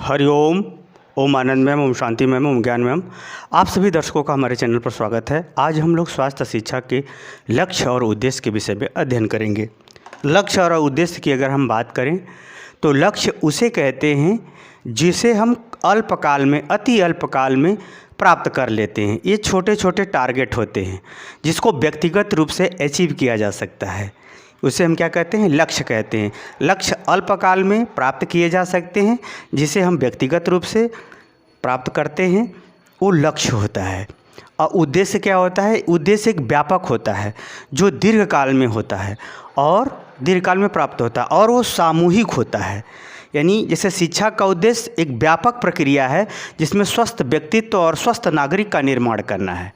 हरिओम। ओम आनंद ma'am, Om Shanti ma'am, ओम ज्ञान ma'am, आप सभी दर्शकों का हमारे चैनल पर स्वागत है। आज हम लोग स्वास्थ्य शिक्षा के लक्ष्य और उद्देश्य के विषय में अध्ययन करेंगे। लक्ष्य और उद्देश्य की अगर हम बात करें तो लक्ष्य उसे कहते हैं जिसे हम अल्पकाल में, अति अल्पकाल में प्राप्त कर लेते हैं। ये छोटे छोटे टारगेट होते हैं जिसको व्यक्तिगत रूप से अचीव किया जा सकता है, उसे हम क्या कहते हैं? लक्ष्य कहते हैं। लक्ष्य अल्पकाल में प्राप्त किए जा सकते हैं, जिसे हम व्यक्तिगत रूप से प्राप्त करते हैं, वो लक्ष्य होता है। और उद्देश्य क्या होता है? उद्देश्य एक व्यापक होता है जो दीर्घकाल में होता है और दीर्घकाल में प्राप्त होता है, और वो सामूहिक होता है। यानी जैसे शिक्षा का उद्देश्य एक व्यापक प्रक्रिया है जिसमें स्वस्थ व्यक्तित्व और स्वस्थ नागरिक का निर्माण करना है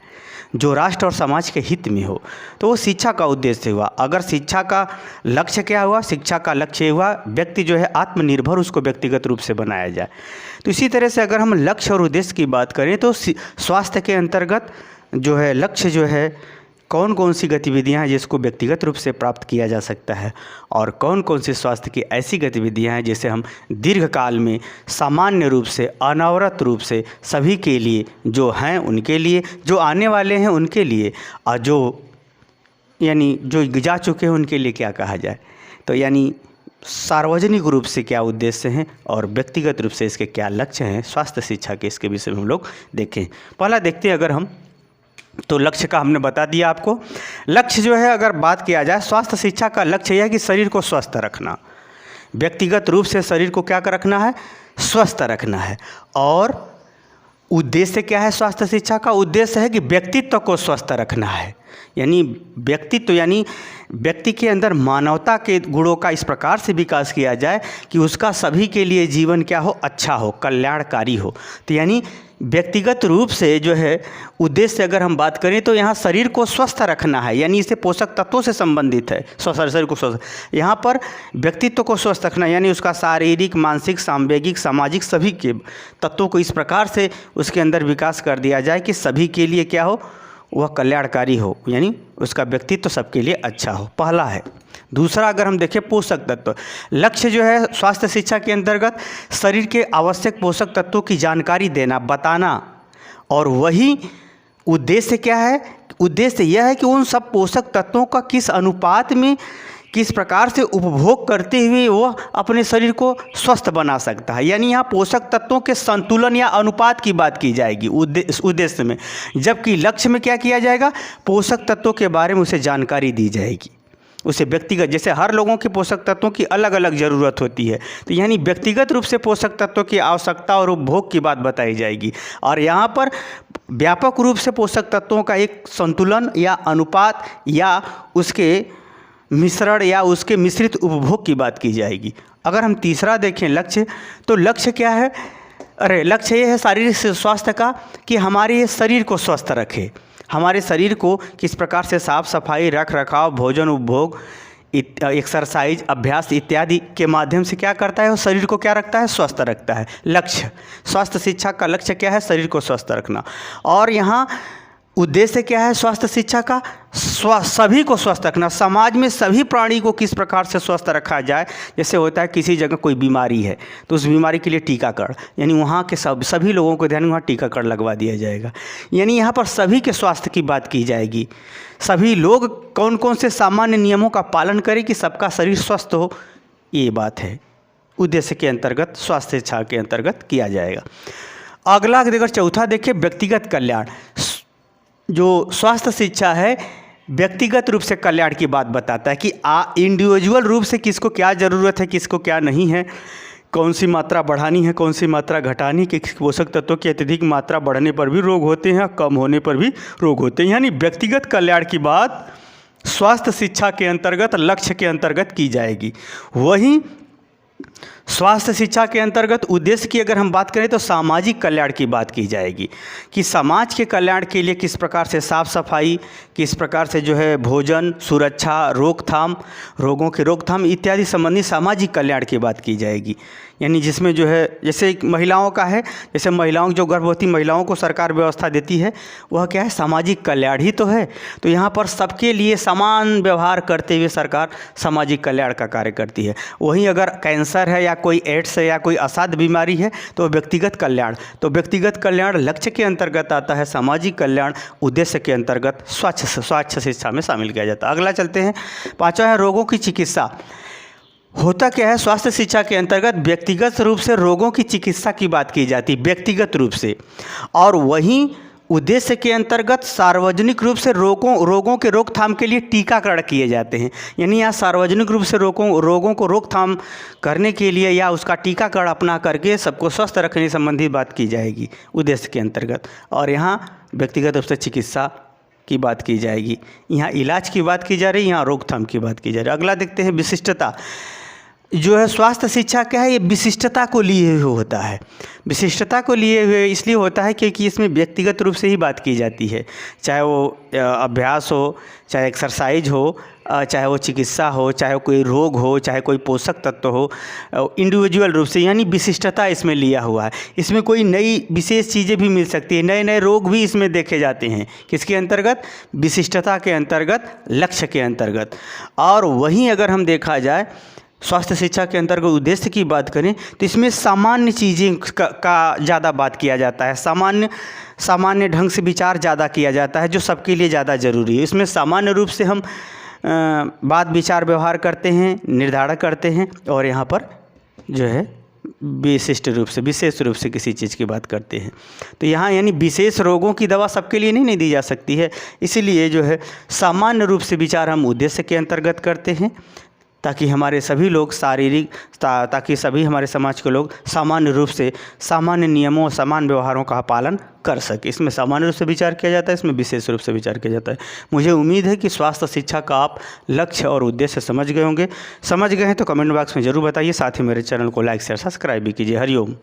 जो राष्ट्र और समाज के हित में हो, तो वो शिक्षा का उद्देश्य हुआ। अगर शिक्षा का लक्ष्य क्या हुआ? शिक्षा का लक्ष्य हुआ व्यक्ति जो है आत्मनिर्भर, उसको व्यक्तिगत रूप से बनाया जाए। तो इसी तरह से अगर हम लक्ष्य और उद्देश्य की बात करें तो स्वास्थ्य के अंतर्गत जो है लक्ष्य जो है कौन कौन सी गतिविधियां हैं जिसको व्यक्तिगत रूप से प्राप्त किया जा सकता है, और कौन कौन सी स्वास्थ्य की ऐसी गतिविधियां हैं जिसे हम दीर्घकाल में सामान्य रूप से, अनवरत रूप से सभी के लिए, जो हैं उनके लिए, जो आने वाले हैं उनके लिए, और जो जा चुके हैं उनके लिए क्या कहा जाए। तो यानी सार्वजनिक रूप से क्या उद्देश्य हैं और व्यक्तिगत रूप से इसके क्या लक्ष्य हैं स्वास्थ्य शिक्षा के, इसके विषय में हम लोग देखें। पहला देखते हैं अगर हम, तो लक्ष्य का हमने बता दिया आपको। लक्ष्य जो है अगर बात किया जाए, स्वास्थ्य शिक्षा का लक्ष्य यह है कि शरीर को स्वस्थ रखना, व्यक्तिगत रूप से शरीर को क्या रखना है? स्वस्थ रखना है। और उद्देश्य क्या है स्वास्थ्य शिक्षा का? उद्देश्य है कि व्यक्तित्व को स्वस्थ रखना है। यानी व्यक्तित्व यानी व्यक्ति के अंदर मानवता के गुणों का इस प्रकार से विकास किया जाए कि उसका सभी के लिए जीवन क्या हो? अच्छा हो, कल्याणकारी हो। तो यानी व्यक्तिगत रूप से जो है उद्देश्य अगर हम बात करें तो यहाँ शरीर को स्वस्थ रखना है, यानी इसे पोषक तत्वों से संबंधित है। शरीर को स्वस्थ, यहाँ पर व्यक्तित्व को स्वस्थ रखना यानी उसका शारीरिक, मानसिक, सांवेगिक, सामाजिक सभी के तत्वों को इस प्रकार से उसके अंदर विकास कर दिया जाए कि सभी के लिए क्या हो? वह कल्याणकारी हो, यानी उसका व्यक्तित्व सबके लिए अच्छा हो। पहला है। दूसरा अगर हम देखें पोषक तत्व, लक्ष्य जो है स्वास्थ्य शिक्षा के अंतर्गत शरीर के आवश्यक पोषक तत्वों की जानकारी देना, बताना। और वही उद्देश्य क्या है? उद्देश्य यह है कि उन सब पोषक तत्वों का किस अनुपात में, किस प्रकार से उपभोग करते हुए वह अपने शरीर को स्वस्थ बना सकता है। यानी यहाँ पोषक तत्वों के संतुलन या अनुपात की बात की जाएगी उद्देश्य में, जबकि लक्ष्य में क्या किया जाएगा? पोषक तत्वों के बारे में उसे जानकारी दी जाएगी, उसे व्यक्तिगत, जैसे हर लोगों के पोषक तत्वों की अलग अलग ज़रूरत होती है, तो यानी व्यक्तिगत रूप से पोषक तत्वों की आवश्यकता और उपभोग की बात बताई जाएगी। और यहाँ पर व्यापक रूप से पोषक तत्वों का एक संतुलन या अनुपात या उसके मिश्रण या उसके मिश्रित उपभोग की बात की जाएगी। अगर हम तीसरा देखें लक्ष्य, तो लक्ष्य क्या है? लक्ष्य ये है शारीरिक स्वास्थ्य का कि हमारे शरीर को स्वस्थ रखे, हमारे शरीर को किस प्रकार से साफ सफाई, रख रखाव, भोजन, उपभोग, एक्सरसाइज, अभ्यास इत्यादि के माध्यम से क्या करता है? वो शरीर को क्या रखता है? स्वस्थ रखता है। लक्ष्य, स्वास्थ्य शिक्षा का लक्ष्य क्या है? शरीर को स्वस्थ रखना। और यहाँ उद्देश्य क्या है स्वास्थ्य शिक्षा का? सभी को स्वस्थ रखना, समाज में सभी प्राणी को किस प्रकार से स्वस्थ रखा जाए। जैसे होता है किसी जगह कोई बीमारी है तो उस बीमारी के लिए टीकाकरण, यानी वहाँ के सभी लोगों को ध्यान, वहाँ टीकाकरण लगवा दिया जाएगा। यानी यहाँ पर सभी के स्वास्थ्य की बात की जाएगी। सभी लोग कौन कौन से सामान्य नियमों का पालन करें कि सबका शरीर स्वस्थ हो, ये बात है उद्देश्य के अंतर्गत, स्वास्थ्य शिक्षा के अंतर्गत किया जाएगा। अगला अगर चौथा देखें, व्यक्तिगत कल्याण। जो स्वास्थ्य शिक्षा है व्यक्तिगत रूप से कल्याण की बात बताता है कि इंडिविजुअल रूप से किसको क्या ज़रूरत है, किसको क्या नहीं है, कौन सी मात्रा बढ़ानी है, कौन सी मात्रा घटानी, कि पोषक तत्वों की अत्यधिक मात्रा बढ़ने पर भी रोग होते हैं, कम होने पर भी रोग होते हैं। यानी व्यक्तिगत कल्याण की बात स्वास्थ्य शिक्षा के अंतर्गत, लक्ष्य के अंतर्गत की जाएगी। वहीं स्वास्थ्य शिक्षा के अंतर्गत उद्देश्य की अगर हम बात करें तो सामाजिक कल्याण की बात की जाएगी कि समाज के कल्याण के लिए किस प्रकार से साफ सफाई, किस प्रकार से जो है भोजन, सुरक्षा, रोकथाम, रोगों की रोकथाम इत्यादि संबंधी सामाजिक कल्याण की बात की जाएगी। यानी जिसमें जो है जैसे महिलाओं का है, जैसे महिलाओं जो गर्भवती महिलाओं को सरकार व्यवस्था देती है, वह क्या है? सामाजिक कल्याण ही तो है। तो यहाँ पर सबके लिए समान व्यवहार करते हुए सरकार सामाजिक कल्याण का कार्य करती है। वहीं अगर कैंसर है या कोई एड्स है या कोई असाध्य बीमारी है तो व्यक्तिगत कल्याण। तो व्यक्तिगत कल्याण लक्ष्य के अंतर्गत आता है, सामाजिक कल्याण उद्देश्य के अंतर्गत स्वास्थ्य शिक्षा में शामिल किया जाता है। अगला चलते हैं, पांचवा है रोगों की चिकित्सा। होता क्या है, स्वास्थ्य शिक्षा के अंतर्गत व्यक्तिगत रूप से रोगों की चिकित्सा की बात की जाती है, व्यक्तिगत रूप से, और वहीं उद्देश्य के अंतर्गत सार्वजनिक रूप से रोगों के रोकथाम के लिए टीकाकरण किए जाते हैं। यानी यहाँ सार्वजनिक रूप से रोगों को रोकथाम करने के लिए या उसका टीकाकरण अपना करके सबको स्वस्थ रखने संबंधी बात की जाएगी उद्देश्य के अंतर्गत। और यहाँ व्यक्तिगत रूप से चिकित्सा की बात की जाएगी, यहाँ इलाज की बात की जा रही है, यहाँ रोकथाम की बात की जा रही है। अगला देखते हैं विशिष्टता। जो है स्वास्थ्य शिक्षा क्या है, ये विशिष्टता को लिए हुए होता है। विशिष्टता को लिए हुए इसलिए होता है क्योंकि इसमें व्यक्तिगत रूप से ही बात की जाती है, चाहे वो अभ्यास हो, चाहे एक्सरसाइज हो, चाहे वो चिकित्सा हो, चाहे कोई रोग हो, चाहे कोई पोषक तत्व हो, इंडिविजुअल रूप से, यानी विशिष्टता इसमें लिया हुआ है। इसमें कोई नई विशेष चीज़ें भी मिल सकती है, नए नए रोग भी इसमें देखे जाते हैं। किसके अंतर्गत? विशिष्टता के अंतर्गत, लक्ष्य के अंतर्गत। और वहीं अगर हम देखा जाए स्वास्थ्य शिक्षा के अंतर्गत उद्देश्य की बात करें तो इसमें सामान्य चीज़ें का ज़्यादा बात किया जाता है, सामान्य ढंग से विचार ज़्यादा किया जाता है, जो सबके लिए ज़्यादा ज़रूरी है। इसमें सामान्य रूप से हम बात विचार व्यवहार करते हैं, निर्धारण करते हैं, और यहाँ पर जो है विशिष्ट रूप से, विशेष रूप से किसी चीज़ की बात करते हैं। तो यहाँ यानी विशेष रोगों की दवा सबके लिए नहीं दी जा सकती है, इसीलिए जो है सामान्य रूप से विचार हम उद्देश्य के अंतर्गत करते हैं, ताकि हमारे सभी लोग ताकि सभी हमारे समाज के लोग सामान्य रूप से सामान्य नियमों, सामान्य व्यवहारों का पालन कर सके। इसमें सामान्य रूप से विचार किया जाता है, इसमें विशेष रूप से विचार किया जाता है। मुझे उम्मीद है कि स्वास्थ्य शिक्षा का आप लक्ष्य और उद्देश्य समझ गए होंगे। समझ गए हैं तो कमेंट बॉक्स में ज़रूर बताइए। साथ ही मेरे चैनल को लाइक शेयर सब्सक्राइब भी कीजिए। हरिओम।